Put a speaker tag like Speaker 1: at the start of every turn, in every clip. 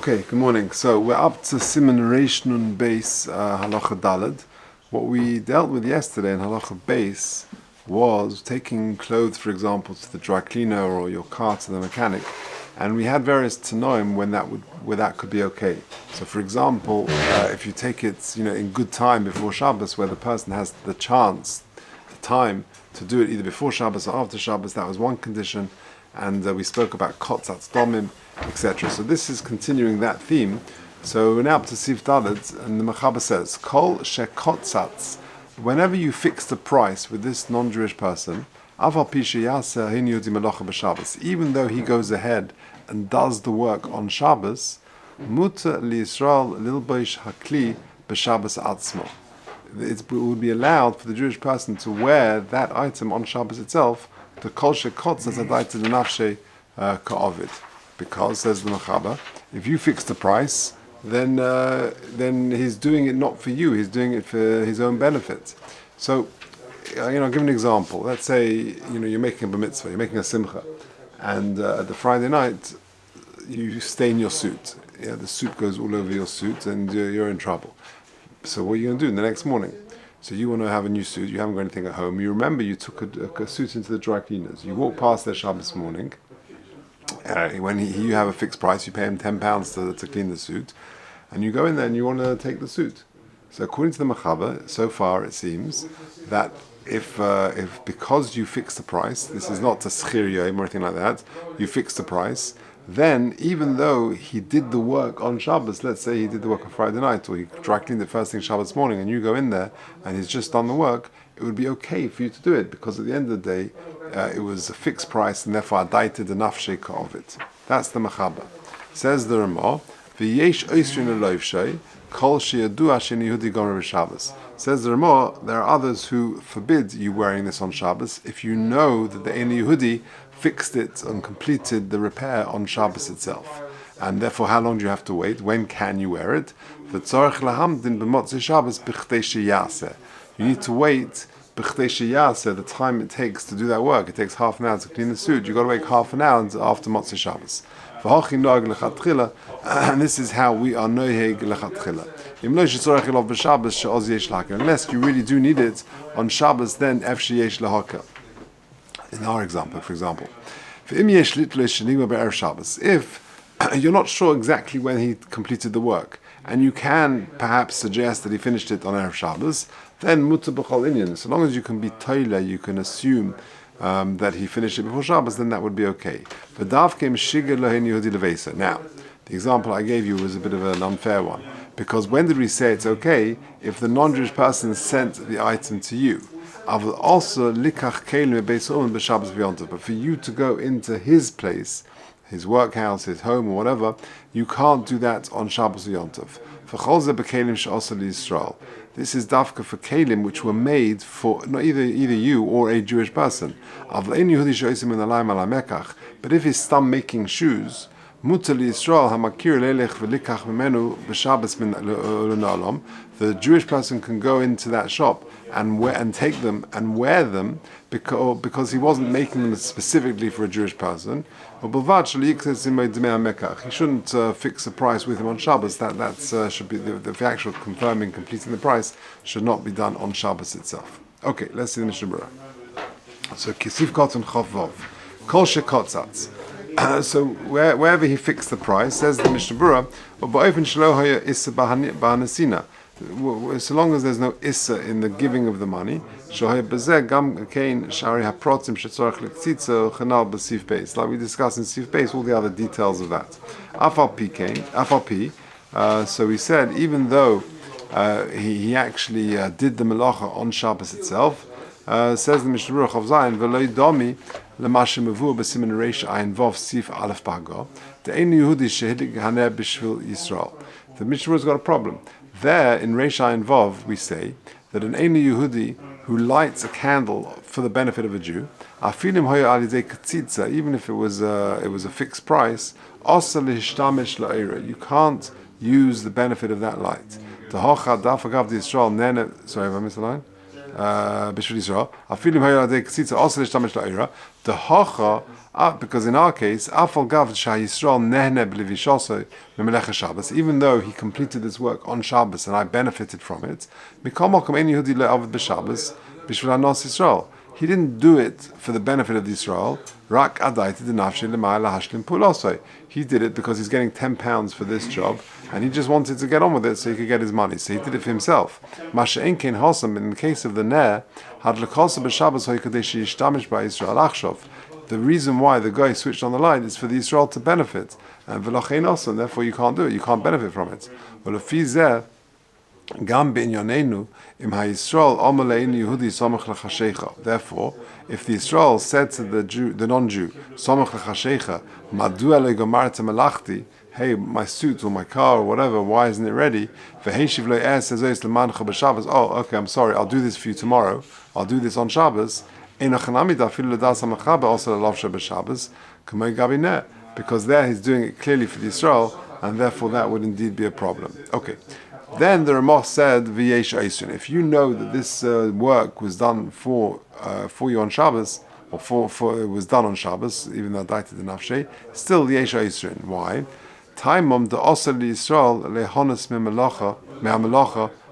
Speaker 1: Okay, good morning. So we're up to Siman Reish Nun Beis Halacha Daled. What we dealt with yesterday in Halacha Beis was taking clothes, for example, to the dry cleaner or your car to the mechanic, and we had various tanoim where that could be okay. So, for example, if you take it, in good time before Shabbos, where the person has the chance, the time to do it either before Shabbos or after Shabbos, that was one condition. And we spoke about kotzatz domim, etc. So this is continuing that theme. So we're now up to Sif Dalet, and the Mechaber says, Kol shekotzatz, whenever you fix the price with this non-Jewish person, aval pi sheyaseh hin yodi melacha b'Shabbos, even though he goes ahead and does the work on Shabbos, muter liYisrael lilboish hakli b'Shabbos atzmo. It would be allowed for the Jewish person to wear that item on Shabbos itself, the kol shekotzatz adaita l'nafshei ka'ovid. Because, says the Mechaber, if you fix the price, then he's doing it not for you, he's doing it for his own benefit. So, I'll give an example. Let's say, you're making a bar mitzvah, you're making a simcha, and the Friday night, you stain your suit. Yeah, the suit goes all over your suit, and you're in trouble. So what are you going to do the next morning? So you want to have a new suit, you haven't got anything at home, you remember you took a suit into the dry cleaners, you walk past their Shabbos morning, when you have a fixed price, you pay him £10 to clean the suit, and you go in there and you want to take the suit. So according to the Mechaber, so far it seems that if because you fix the price, this is not a schir yom or anything like that, you fix the price, then even though he did the work on Shabbos, let's say he did the work on Friday night, or he dry cleaned the first thing Shabbos morning, and you go in there and he's just done the work, it would be okay for you to do it, because at the end of the day, it was a fixed price, and therefore adaited enough sheikah of it. That's the Mechaber. Says the Ramah, v'yesh oisrin eloivshay, kol sheyadu ashen Yehudi gomer b'Shabbos. Says the Ramah, there are others who forbid you wearing this on Shabbos if you know that the Ein Yehudi fixed it and completed the repair on Shabbos itself. And therefore, how long do you have to wait? When can you wear it? V'tzorech lahamdin b'motzei Shabbos b'chdei sheyaseh. You need to wait b'chdei sheyaseh, the time it takes to do that work. It takes half an hour to clean the suit. You've got to wait half an hour after Motzei Shabbos. V'hochi noeg lechatchila, and this is how we are noeg lechatchila. Unless you really do need it on Shabbos, then ef sheyesh lahaka. In our example, for example, if you're not sure exactly when he completed the work, and you can perhaps suggest that he finished it on Erev Shabbos, then mutar b'chol inyan. So long as you can be toile, you can assume that he finished it before Shabbos, then that would be okay. Now, the example I gave you was a bit of an unfair one, because when did we say it's okay if the non-Jewish person sent the item to you? Also, likach kelim beis b'Shabbos v'yontav. But for you to go into his place, his workhouse, his home, or whatever, you can't do that on Shabbos v'yontav. V'chol ze b'kelim she'osa liYisrael. This is dafka for kelim which were made for not either you or a Jewish person. But if he's still making shoes, mutar liYisrael hamakir leilech v'likach mimenu b'Shabbos min l'olam. The Jewish person can go into that shop and take them and wear them because he wasn't making them specifically for a Jewish person. He shouldn't fix a price with him on Shabbos. That should be the actual confirming, completing the price should not be done on Shabbos itself. Okay, let's see the Mishnah Berurah. So Kisif Koton Chof Vov Kol Shekotzatz. So wherever he fixed the price, says the Mishnah Berurah, so long as there's no issa in the giving of the money, like we discussed in Sif Beis, all the other details of that. So we said, even though he actually did the melacha on Shabbos itself, says the Mishnah Berurah of Zayin, v'loi domi l'mashem mevur b'simen reish ayin vov Sif Aleph Bago, the ein Yehudi shehidik haneh b'shvil Yisrael. The Mishnah Berurah's got a problem. There, in Reish Ayin Vov, we say that an Ein Yehudi who lights a candle for the benefit of a Jew, even if it was a fixed price, you can't use the benefit of that light. Sorry, have I missed the line? Bishvil Yisrael. Afilim hayadei ksitza also l'shtamish la'ira. The hacha, because in our case, afal gav shah Yisrael nehne b'levishosei b'melech Shabbos. Even though he completed this work on Shabbos and I benefited from it, mikol makom ein Yehudi le'avad b'Shabbos b'shvil hanos Yisrael. He didn't do it for the benefit of Israel. Rak adaiti denafshi l'ma'ala hashlim pulosei. He did it because he's getting £10 for this job, and he just wanted to get on with it so he could get his money. So he did it for himself. Masha enkein hosam, in the case of the ner, had l'kosa b'Shabbos ho'yikadesh yishtamish ba'Yisrael achshov. The reason why the guy switched on the light is for the Israel to benefit, and v'lochein osam, therefore you can't do it. You can't benefit from it. Well, lefi zeh, Gam b'inyanenu im ha'Yisrael omaleinu Yehudi somach l'chashecha. Therefore, if the Israel said to the Jew, the non-Jew, somach l'chashecha, madua le'gomarta melachti, hey, my suit or my car or whatever, why isn't it ready? V'heishiv lo'er sezois l'mancha b'Shabbos. Oh, okay, I'm sorry, I'll do this for you tomorrow. I'll do this on Shabbos. Einachanami da'afilu l'das ha'machaber also l'lavsha b'Shabbos k'may gabineh. Because there he's doing it clearly for the Israel, and therefore that would indeed be a problem. Okay. Then the Ramah said, "V'yesh Eisun." If you know that this work was done for you on Shabbos, or for it was done on Shabbos, even though daita the nafshe, still yesh Eisun. Why? Taimom the osel Yisrael lehonas me'amelacha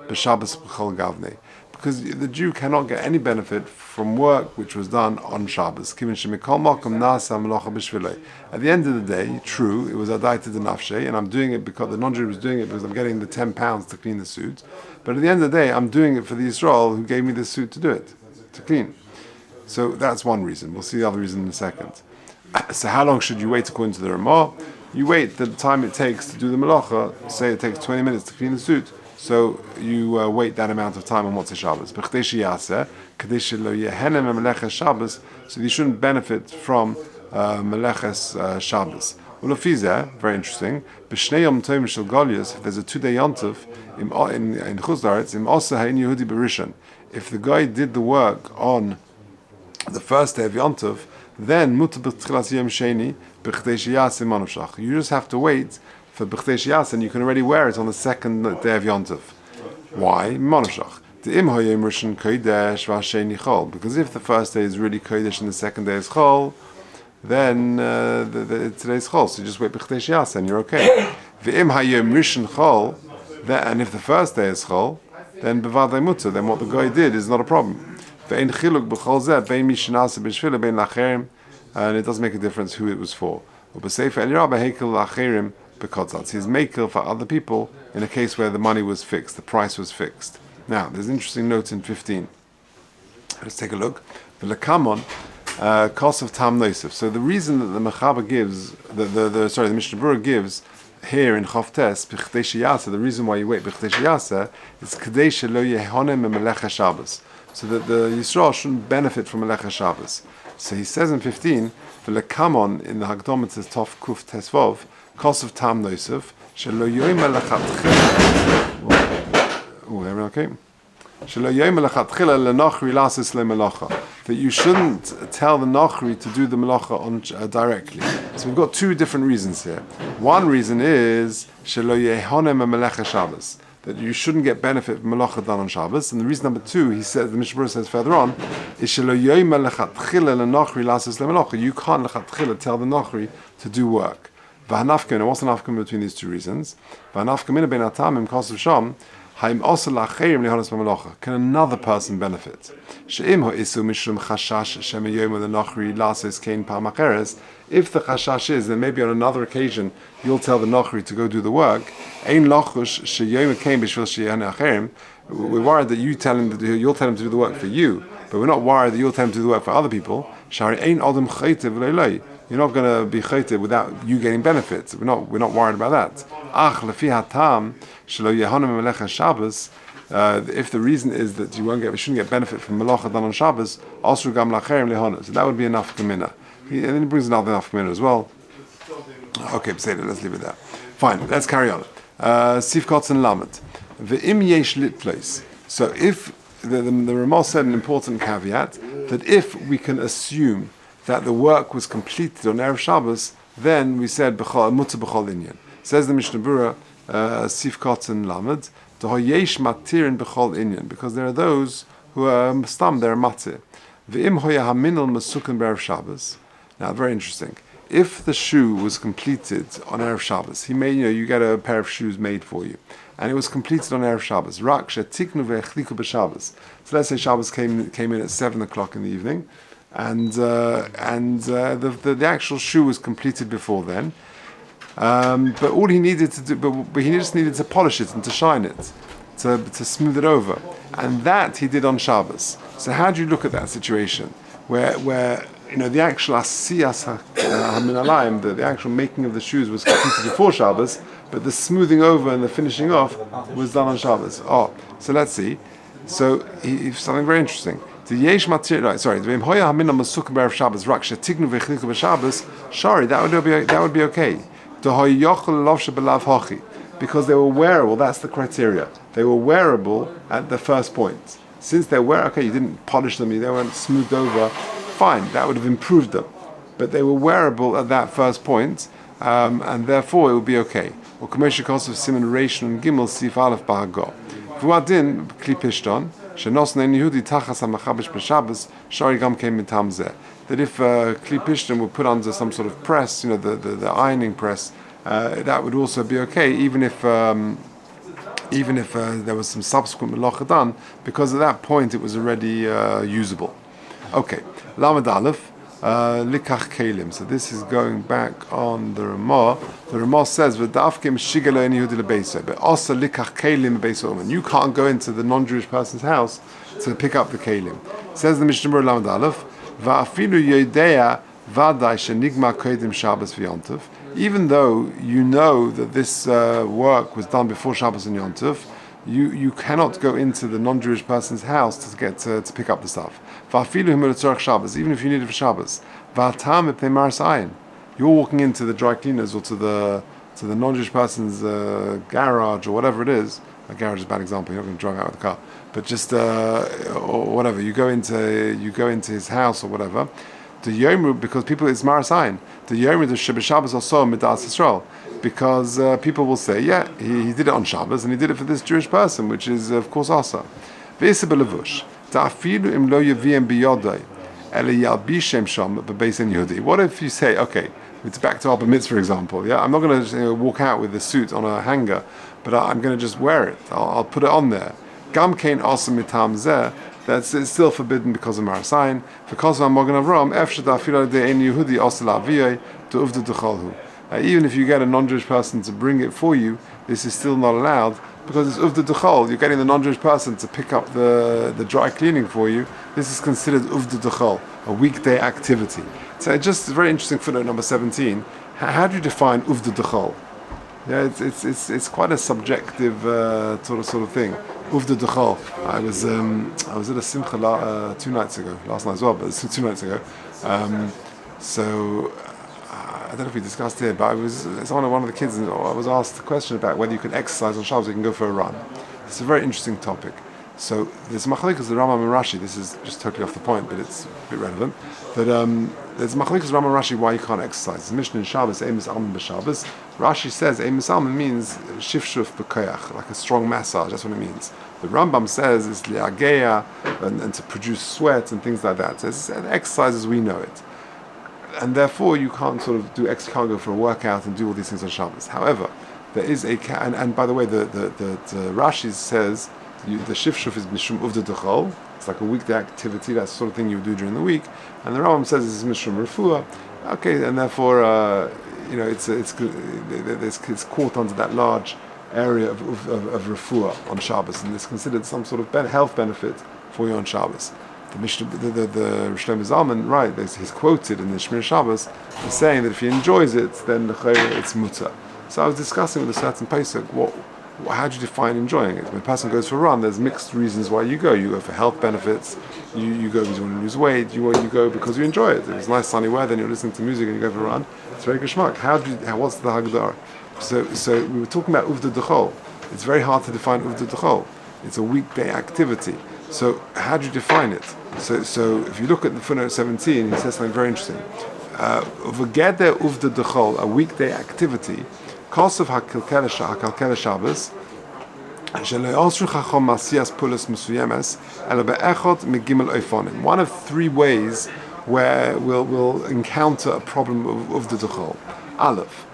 Speaker 1: b'Shabbos b'chol gavnei. Because the Jew cannot get any benefit from work which was done on Shabbos. At the end of the day, true, it was adaita de nafshe, and I'm doing it because the non-Jew was doing it because I'm getting the £10 to clean the suit. But at the end of the day, I'm doing it for the Yisrael who gave me the suit to do it, to clean. So that's one reason. We'll see the other reason in a second. So how long should you wait according to the Ramah? You wait the time it takes to do the malacha. Say it takes 20 minutes to clean the suit. So you wait that amount of time on Motzei Shabbos. So you shouldn't benefit from Meleches Shabbos. Very interesting. If there's a 2-day yontif in Chutz La'aretz, if the guy did the work on the first day of yontif, then you just have to wait for B'chtei Shiyas, and you can already wear it on the second day of Yontif. Why? Monoshach. Because if the first day is really Kodesh and the second day is Chol, then today's Chol, so you just wait B'chtei Shiyas and you're okay. And if the first day is Chol, then B'vadai Mutter, then what the guy did is not a problem. And it doesn't make a difference who it was for. Because he's makel for other people in a case where the money was fixed, the price was fixed. Now, there's an interesting note in 15. Let's take a look. The lekamon, cost of tam noisef. So the reason that the Mechaber gives, the Mishnah Berurah gives here in Chavtes, b'chtei sheyasa, the reason why you wait b'chtei sheyasa is k'dei shelo yehonem melecha Shabbos, so that the Yisrael shouldn't benefit from melecha Shabbos. So he says in 15, the lekamon in the Hagdom it says Tov Kuf Tesvov. Cost of tam noisef shelo yoim everyone okay? Shelo yoim lechatchila lenachri lasis lemelacha. That you shouldn't tell the nachri to do the melacha on directly. So we've got two different reasons here. One reason is shelo yehonem melecha Shabbos, that you shouldn't get benefit from melacha done on Shabbos. And the reason number two, he says, the Mishnah Berurah says further on, is shelo yoim lechatchila lenachri lasis lemelacha. You can't lechatchila tell the nachri to do work. V'hanafkin, what's the nafkin between these two reasons? V'hanafkin ben atamim kos of sham, haim osel la'acheirim lihonas b'melacha. Can another person benefit? She'im ho'isu mishum chashash shemeyom l'nachri lasis kein pa'macheres. If the chashash is, then maybe on another occasion you'll tell the nachri to go do the work. Ein lachush sheyom kein b'shvil she'yan acherim. We're worried that you'll tell him to do the work for you, but we're not worried that you'll tell him to do the work for other people. Shari ein adam chaytev leilei. You're not going to be chaytev without you getting benefits. We're not worried about that. Ach lefi hatam shelo yehonem melecha Shabbos. If the reason is that you shouldn't get benefit from melacha done on Shabbos, also gam lacherim lehonas. So that would be enough kamina. And then he brings another enough kamina as well. Okay, let's leave it there. Fine, let's carry on. Sif kotzen lamet. Ve'im yesh lit place. So if the Ramah said an important caveat that if we can assume that the work was completed on Erev Shabbos, then we said mutter b'chol inyan. Says the Mishnah Berurah, Sif kotzen lamed, yesh matirin b'chol inyan, because there are those who stam their matzeh. V'im hoya haminel mesukin b'erev Shabbos. Now, very interesting. If the shoe was completed on Erev Shabbos, you get a pair of shoes made for you, and it was completed on Erev Shabbos. Rak shetiknu ve'echliku b'Shabbos. So let's say Shabbos came in at 7 o'clock in the evening, and the actual shoe was completed before then. But all he needed to do, but he just needed to polish it and to shine it, to smooth it over, and that he did on Shabbos. So how do you look at that situation where the actual asiyas haminalayim, the actual making of the shoes was completed before Shabbos, but the smoothing over and the finishing off was done on Shabbos. So let's see. So something very interesting. That would be okay. Because they were wearable. That's the criteria. They were wearable at the first point. Since they were you didn't polish them, they weren't smoothed over. Fine, that would have improved them, but they were wearable at that first point, and therefore it would be okay. Or commercial cost of siman reish and gimel sif aleph bahago. V'adin kli pishton shenos nein Yehudi tachas hamachabish b'Shabbos shari gam came mitam zeh. That if kli pishton were put under some sort of press, the ironing press, that would also be okay, even if there was some subsequent melacha done, because at that point it was already usable. Okay, Lamed Aleph, Likach Kelim. So this is going back on the Ramah. The Ramah says, "V'dafkim shigelo en Yehudi lebeisa, but also Likach Kelim beisa uman." You can't go into the non-Jewish person's house to pick up the kelim. Says the Mishnah Berurah Lamed Aleph, "Va'afilu yodea vaday shenigma kodim Shabbos v'Yontiv." Even though you know that this work was done before Shabbos and Yontiv, you cannot go into the non-Jewish person's house to get to pick up the stuff. Even if you need it for Shabbos. You're walking into the dry cleaners or to the non-Jewish person's garage or whatever it is. A garage is a bad example. You're not going to drive out with the car, but just or whatever. You go into his house or whatever. The Yomru, because people, it's Marasayin. The Yomru, the Shabbos also Midas Yisrael, because people will say, he did it on Shabbos and he did it for this Jewish person, which is of course Asa. V'isabelavush ta'afilu im lo yaviem biyodai ele yalbishem sham bebeis Yehudi. What if you say, okay, it's back to Abba Mitzvah, for example. I'm not going to walk out with the suit on a hanger, but I'm going to just wear it. I'll put it on there. Gam kein asa mitam zeh. That's it's still forbidden because of Marasayin. Because of Magen Avram, efshad afilo de ein Yehudi asa laviyei to uvdu decholhu. Even if you get a non-Jewish person to bring it for you, this is still not allowed because it's uvdu dechol. You're getting the non-Jewish person to pick up the dry cleaning for you. This is considered uvdu dechol, a weekday activity. So just a very interesting footnote number 17. How do you define uvdu dechol? Yeah, it's quite a subjective sort of thing. Uvda dechol. I was at a simcha 2 nights ago, last night as well, but it's 2 nights ago. So I don't know if we discussed it, but it's one of the kids, and I was asked a question about whether you can exercise on Shabbos or you can go for a run. It's a very interesting topic. So there's machlokes the Rambam and Rashi. This is just totally off the point, but it's a bit relevant. But there's machlokes Rambam and Rashi why you can't exercise. It's mentioned in Shabbos, Eimus Alman b'Shabbos. Rashi says Eimus Alman means shifshuf b'koyach, like a strong massage. That's what it means. The Rambam says it's liageya and to produce sweat and things like that. So it's an exercise as we know it, and therefore you can't can't go for a workout and do all these things on Shabbos. However, there is and by the way, the Rashi says. The shifshuf is mishum uvda dechol. It's like a weekday activity. That's the sort of thing you would do during the week. And the Rambam says it's mishum refuah. Okay, and therefore, it's caught under that large area of refuah on Shabbos, and it's considered some sort of health benefit for you on Shabbos. The Shlomo Zalman, right? He's quoted in the Shmir Shabbos as saying that if he enjoys it, then it's mutter. So I was discussing with a certain Pesach how do you define enjoying it? When a person goes for a run, there's mixed reasons why you go. You go for health benefits, you go because you want to lose weight, you go because you enjoy it. If it's nice sunny weather and you're listening to music and you go for a run, it's very geschmack. What's the Hagdar? So we were talking about uvda dechol. It's very hard to define uvda dechol. It's a weekday activity. So how do you define it? So if you look at the footnote 17, he says something very interesting. V'geder uvda dechol, a weekday activity, Kosav hakalkele Shabbos, One of three ways where we'll encounter a problem of the duchol. Aleph.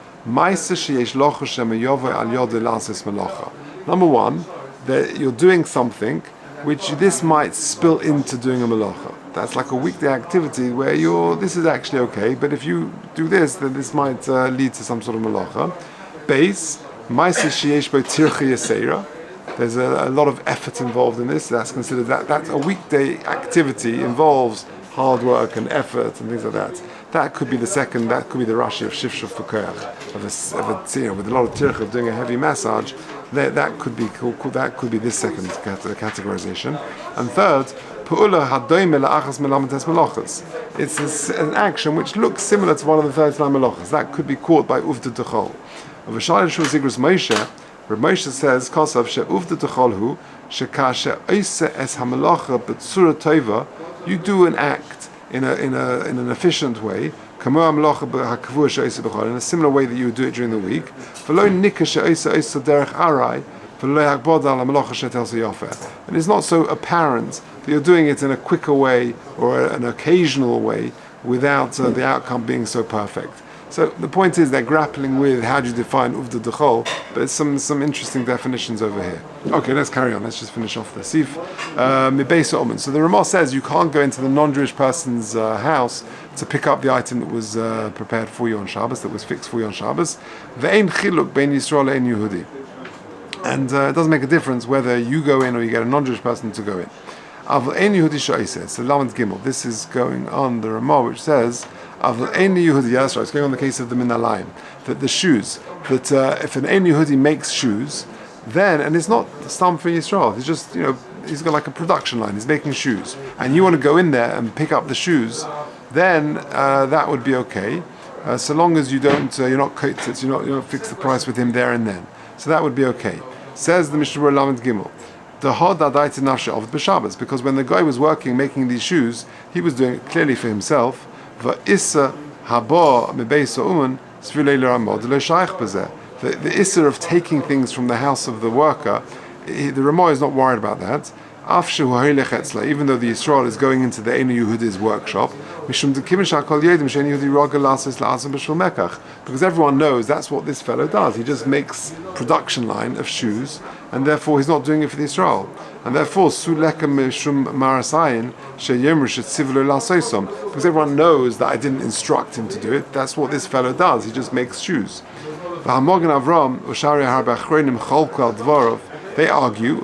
Speaker 1: Number one, that you're doing something which this might spill into doing a melacha. That's like a weekday activity where this is actually okay, but if you do this, then this might lead to some sort of melacha. Base. There's a lot of effort involved in this. That's considered that's a weekday activity, involves hard work and effort and things like that. That could be the second. That could be the Rashi of Shifshuf Fukayach with a lot of tirch of doing a heavy massage. That could be cool. That could be this second categorization. And third, it's an action which looks similar to one of the 39 melachas. That could be caught by uvda dechol. Of a Shai Shul Zigrus Moshe, Rabbi Moshe says, "Kosav she'uvda dechol shekashe oise es hamelacha b'tzura tova." You do an act in an efficient way, in a similar way that you would do it during the week. And it's not so apparent that you're doing it in a quicker way or an occasional way without the outcome being so perfect. So the point is they're grappling with how do you define uvda dechol, but there's some interesting definitions over here. Okay, let's carry on. Let's just finish off the sif. So the Ramah says you can't go into the non-Jewish person's house to pick up the item that was prepared for you on Shabbos, that was fixed for you on Shabbos. Ve'ein chiluk bein Yisrael ein Yehudi. And it doesn't make a difference whether you go in or you get a non-Jewish person to go in. Avl ein Yehudi sha'iseh. So Lamed Gimel. This is going on the Ramah, which says Avl ein Yehudi. Yeah, that's right. It's going on the case of the Minalayim, that the shoes. That if an ein Yehudi makes shoes, then, and it's not stam for Yisrael. He's just he's got like a production line. He's making shoes, and you want to go in there and pick up the shoes, then that would be okay, so long as you don't you're not kotzitz, you don't fix the price with him there and then. So that would be okay. Says the Mishnah Lamed Gimel, the hod adaita nafshe of b'Shabbos, because when the guy was working making these shoes, he was doing it clearly for himself. Va'issa haba mebeisa uman svilei l'ramod lo shaykh b'zeh. The issa of taking things from the house of the worker, the Ramah is not worried about that. Even though the Yisrael is going into the Einu Yehudi's workshop, because everyone knows that's what this fellow does. He just makes production line of shoes, and therefore he's not doing it for the Yisrael. And therefore, because everyone knows that I didn't instruct him to do it, that's what this fellow does. He just makes shoes. They argue,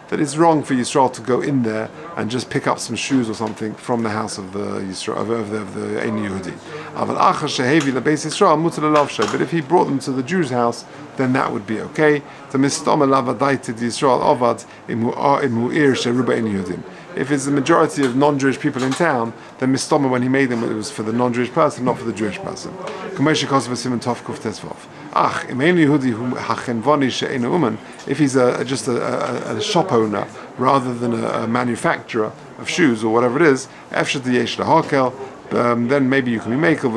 Speaker 1: that it's wrong for Yisrael to go in there and just pick up some shoes or something from the house of the Yisrael, of the Ein Yehudi. But if he brought them to the Jew's house, then that would be okay. If it's the majority of non-Jewish people in town, then Mistoma, when he made them, it was for the non-Jewish person, not for the Jewish person. If he's just a shop owner rather than a manufacturer of shoes or whatever it is, then maybe you can be makel.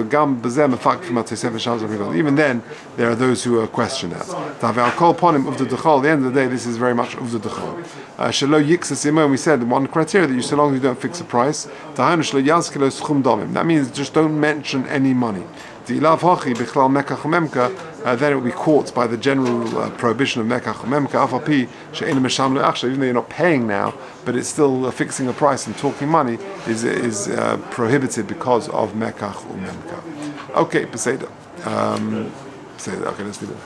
Speaker 1: Even then, there are those who question that. At the end of the day, this is very much uvda dechol. We said one criteria that so long as you don't fix a price, that means just don't mention any money. Then it will be caught by the general prohibition of mekach umemka, even though you're not paying now, but it's still fixing a price and talking money is prohibited because of mekach umemka. Okay, Peseda. Okay, let's leave it.